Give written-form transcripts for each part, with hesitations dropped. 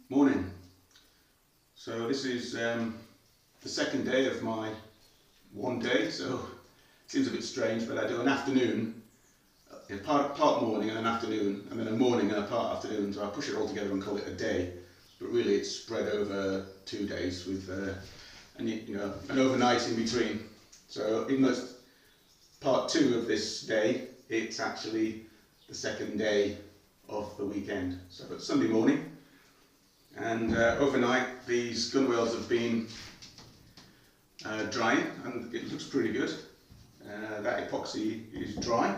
Morning. So this is the second day of my one day, so it seems a bit strange, but I do an afternoon, part morning and an afternoon, and then a morning and a part afternoon, so I push it all together and call it a day, but really it's spread over 2 days with an overnight in between. So even though it's part 2 of this day, it's actually the second day of the weekend. So it's Sunday morning, and overnight these gunwales have been drying, and it looks pretty good. That epoxy is dry.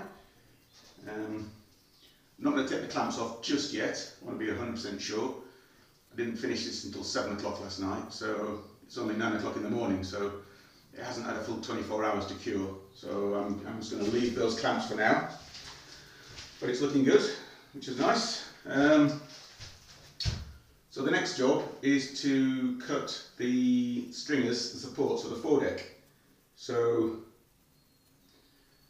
I'm not going to take the clamps off just yet. I want to be 100% sure. I didn't finish this until 7 o'clock last night, so it's only 9 o'clock in the morning, so it hasn't had a full 24 hours to cure. So I'm just going to leave those clamps for now. But it's looking good, which is nice. So the next job is to cut the stringers, the supports for the foredeck. So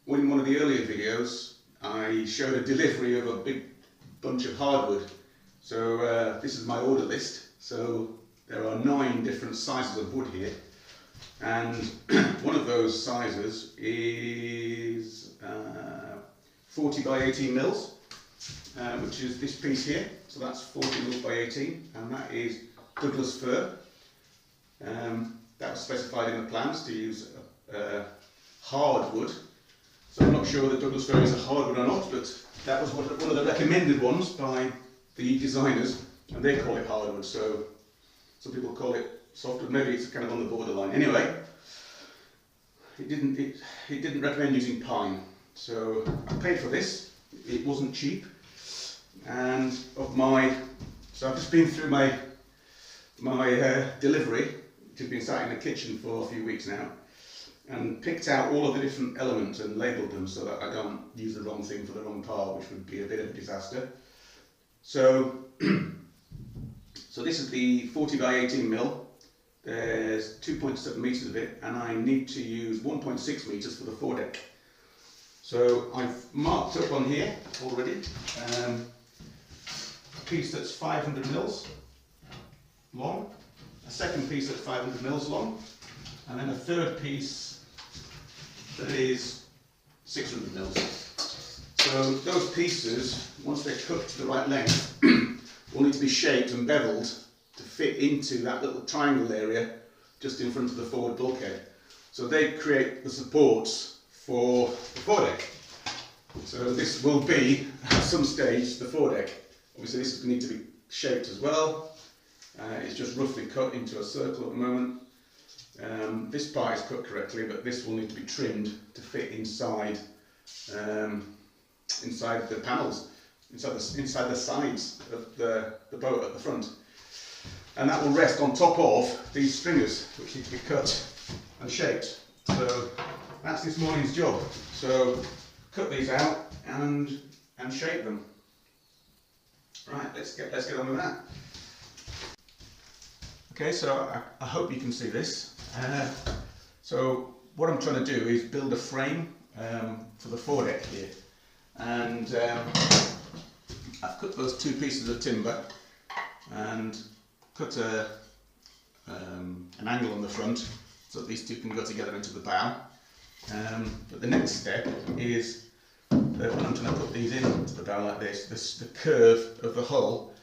in one of the earlier videos I showed a delivery of a big bunch of hardwood. So this is my order list. So there are 9 different sizes of wood here, and one of those sizes is 40 by 18 mils. Which is this piece here, so that's 40 mils by 18, and that is Douglas fir. That was specified in the plans to use hardwood, so I'm not sure that Douglas fir is a hardwood or not, but that was one of the recommended ones by the designers, and they call it hardwood, so some people call it softwood. Maybe it's kind of on the borderline. Anyway, it didn't recommend using pine, so I paid for this. It wasn't cheap. And so I've just been through my delivery, which has been sat in the kitchen for a few weeks now, and picked out all of the different elements and labelled them so that I don't use the wrong thing for the wrong part, which would be a bit of a disaster. So, so this is the 40 by 18 mil. There's 2.7 metres of it, and I need to use 1.6 metres for the foredeck. So I've marked up on here already a piece that's 500 mils long, a second piece that's 500 mils long, and then a third piece that is 600 mils. So those pieces, once they're cut to the right length, will need to be shaped and beveled to fit into that little triangle area just in front of the forward bulkhead. So they create the supports for the foredeck. So this will be, at some stage, the foredeck. Obviously this is going to need to be shaped as well. It's just roughly cut into a circle at the moment. This part is cut correctly, but this will need to be trimmed to fit inside inside the panels, inside the sides of the boat at the front. And that will rest on top of these stringers, which need to be cut and shaped. So that's this morning's job. So cut these out and shape them. Right, let's get on with that. Okay, so I hope you can see this. So what I'm trying to do is build a frame for the foredeck here, and I've cut those 2 pieces of timber and cut an angle on the front so that these 2 can go together into the bow. But the next step is that when I'm trying to put these into the bow like this, the curve of the hull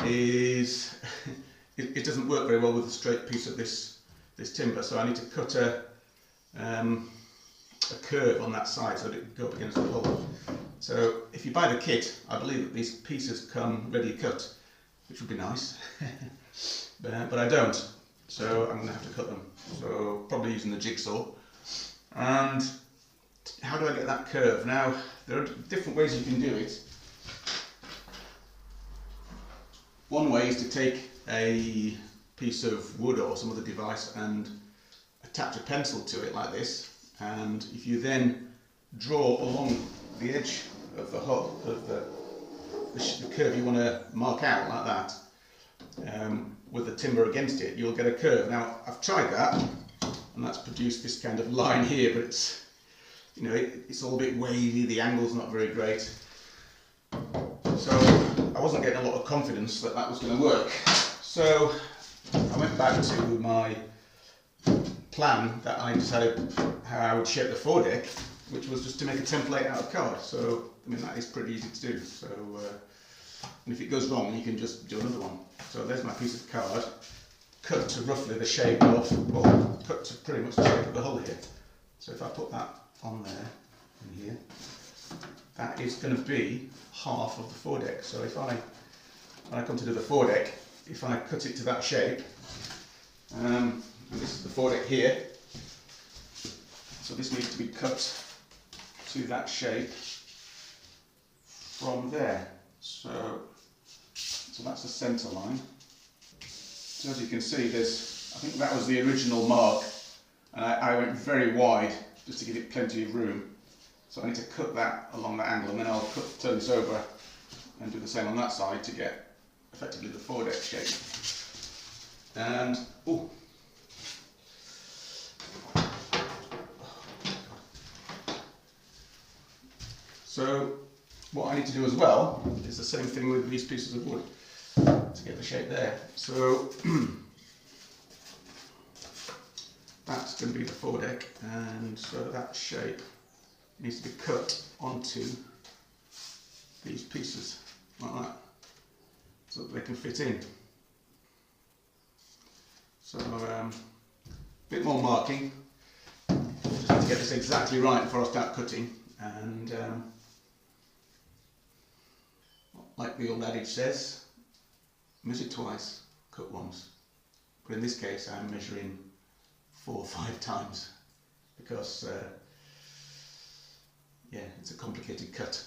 is it doesn't work very well with a straight piece of this timber. So I need to cut a curve on that side so that it can go up against the hull. So if you buy the kit, I believe that these pieces come ready cut, which would be nice, but I don't. So I'm going to have to cut them. So probably using the jigsaw. And how do I get that curve? Now, there are different ways you can do it. One way is to take a piece of wood or some other device and attach a pencil to it like this, and if you then draw along the edge of the hull, of the curve you want to mark out like that, with the timber against it, you'll get a curve. Now, I've tried that, and that's produced this kind of line here, but it's, it's all a bit wavy, the angle's not very great. So I wasn't getting a lot of confidence that that was going to work. So I went back to my plan that I decided how I would shape the foredeck, which was just to make a template out of card. So I mean, that is pretty easy to do. So and if it goes wrong, you can just do another one. So there's my piece of card, cut to roughly the shape of, well, cut to pretty much the shape of the hull here. So if I put that on there, in here, that is going to be half of the foredeck. So if when I come to do the foredeck, if I cut it to that shape, and this is the foredeck here, so this needs to be cut to that shape from there. So that's the centre line. So as you can see, I think that was the original mark, and I went very wide just to give it plenty of room. So I need to cut that along that angle, and then I'll turn this over and do the same on that side to get effectively the foredeck shape. And so what I need to do as well is the same thing with these pieces of wood to get the shape there. So that's going to be the foredeck, and so that shape needs to be cut onto these pieces like that, so that they can fit in. So a bit more marking, just need to get this exactly right before I start cutting, and like the old adage says, measure twice, cut once. But in this case I'm measuring 4 or 5 times because yeah, it's a complicated cut.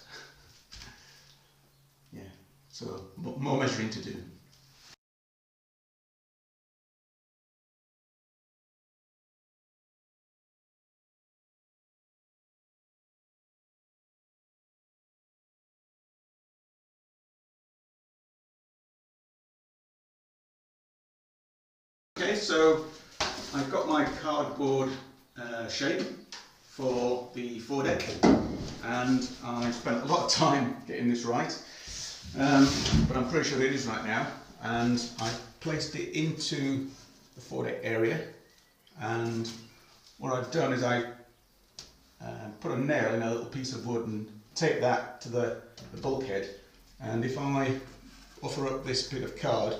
Yeah, so more measuring to do. Okay, so I've got my cardboard shape for the foredeck, and I spent a lot of time getting this right, but I'm pretty sure it is right now. And I placed it into the foredeck area, and what I've done is I put a nail in a little piece of wood and tape that to the bulkhead, and if I offer up this bit of card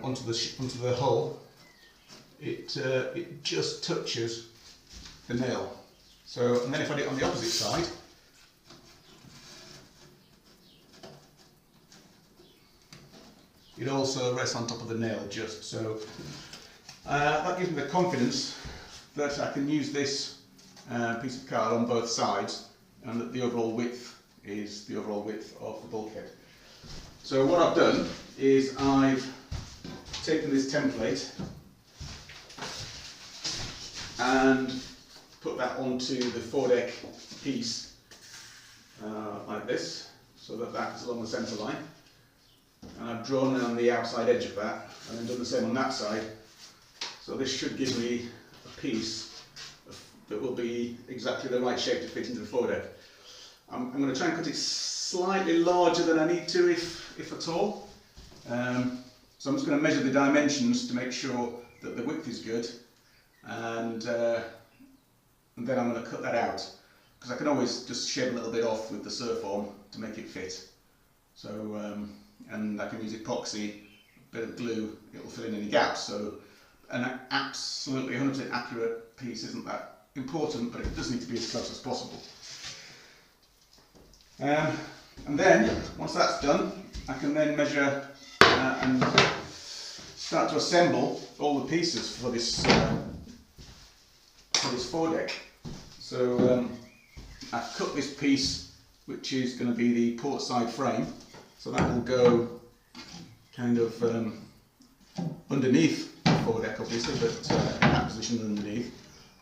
onto the hull, it just touches the nail. So, and then if I do it on the opposite side, it also rests on top of the nail just so. That gives me the confidence that I can use this piece of card on both sides, and that the overall width is the overall width of the bulkhead. So what I've done is I've taken this template and put that onto the foredeck piece like this, so that that is along the centre line. And I've drawn on the outside edge of that, and then done the same on that side. So this should give me a piece that will be exactly the right shape to fit into the foredeck. I'm going to try and cut it slightly larger than I need to, if at all. So I'm just going to measure the dimensions to make sure that the width is good, and then I'm going to cut that out, because I can always just shave a little bit off with the Surform to make it fit. So and I can use epoxy, a bit of glue, it will fill in any gaps. So an absolutely 100% accurate piece isn't that important, but it does need to be as close as possible. And then once that's done, I can then measure and start to assemble all the pieces for this foredeck. So I've cut this piece, which is going to be the port side frame, so that will go kind of underneath the foredeck obviously, but in that position underneath.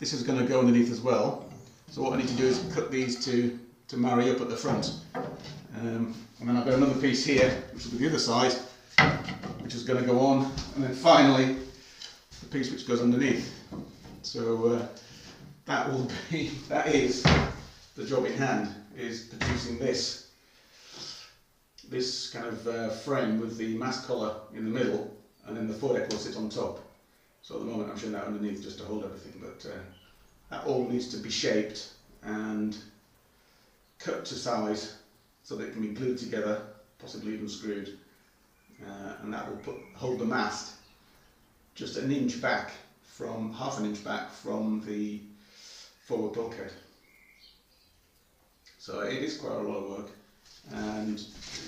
This is going to go underneath as well, so what I need to do is cut these to marry up at the front. And then I've got another piece here, which will be the other side, which is going to go on, and then finally the piece which goes underneath. So that is the job in hand, is producing this this kind of frame with the mast collar in the middle, and then the foredeck will sit on top. So at the moment I'm showing that underneath just to hold everything, but that all needs to be shaped and cut to size so that it can be glued together, possibly even screwed, and that will hold the mast just an inch back from, half an inch back from the forward bulkhead. So it is quite a lot of work, and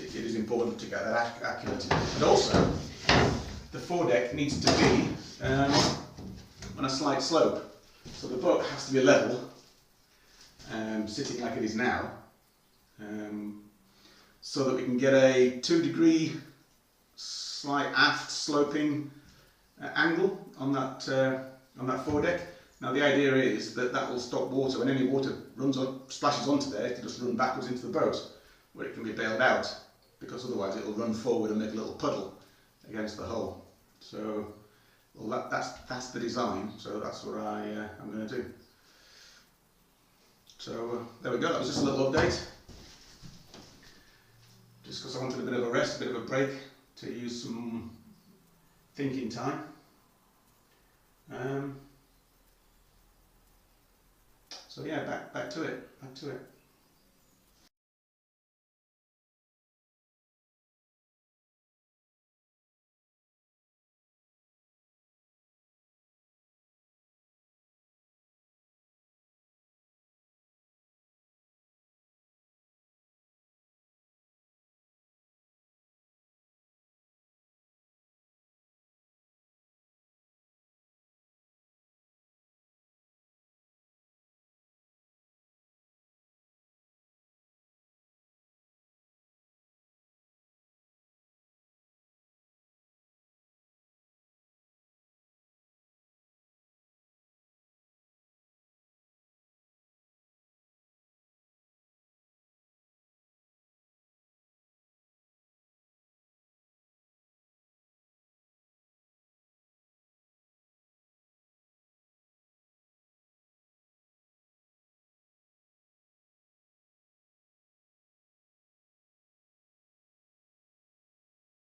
it is important to get that accurate. And also, the foredeck needs to be on a slight slope, so the boat has to be level, sitting like it is now, so that we can get a 2-degree slight aft sloping angle on that foredeck. Now the idea is that that will stop water. When any water splashes onto there, it'll just run backwards into the boat, where it can be bailed out, because otherwise it'll run forward and make a little puddle against the hull. So, well, that's the design. So that's what I'm going to do. So there we go. That was just a little update, just because I wanted a bit of a rest, a bit of a break, to use some thinking time. So yeah, back to it.